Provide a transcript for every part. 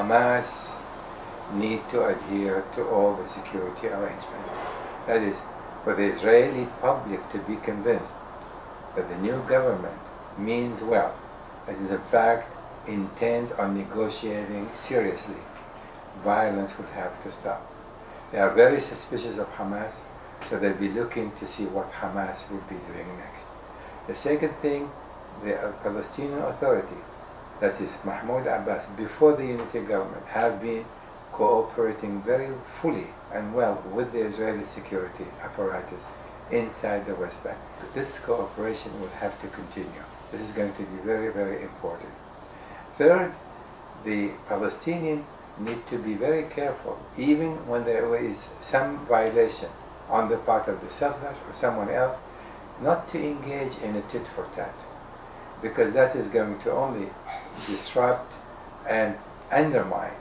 Hamas need to adhere to all the security arrangements. That is, for the Israeli public to be convinced that the new government means well, it is in fact intends on negotiating seriously, violence would have to stop. They are very suspicious of Hamas, so they'll be looking to see what Hamas will be doing next. The second thing, the Palestinian Authority, that is Mahmoud Abbas, before the unity government, have been cooperating very fully and well with the Israeli security apparatus inside the West Bank. This cooperation will have to continue. This is going to be very, very important. Third, the Palestinians need to be very careful, even when there is some violation on the part of the settlers or someone else, not to engage in a tit for tat, because that is going to only disrupt and undermine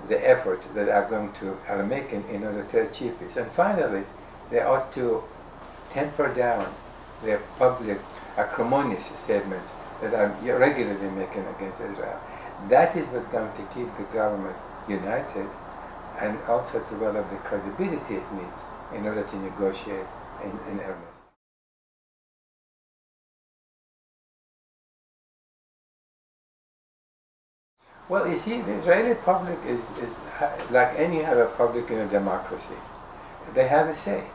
the effort that are making in order to achieve peace. And finally, they ought to temper down their public acrimonious statements that are regularly making against Israel. That is what's going to keep the government united and also develop the credibility it needs in order to negotiate in earnest. Well, you see, the Israeli public is like any other public in a democracy. They have a say.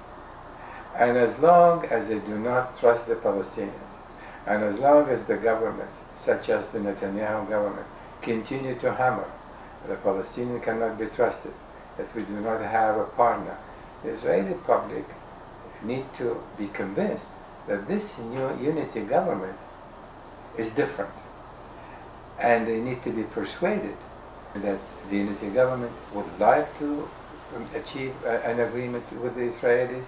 And as long as they do not trust the Palestinians, and as long as the governments, such as the Netanyahu government, continue to hammer the Palestinians cannot be trusted, that we do not have a partner, the Israeli public need to be convinced that this new unity government is different. And they need to be persuaded that the unity government would like to achieve an agreement with the Israelis,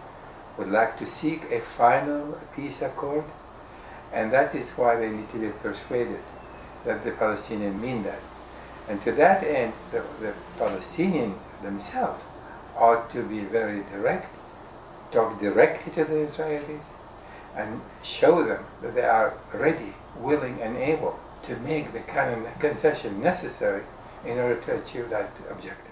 would like to seek a final peace accord, and that is why they need to be persuaded that the Palestinians mean that. And to that end, the Palestinians themselves ought to be very direct, talk directly to the Israelis, and show them that they are ready, willing, and able to make the kind of concession necessary in order to achieve that objective.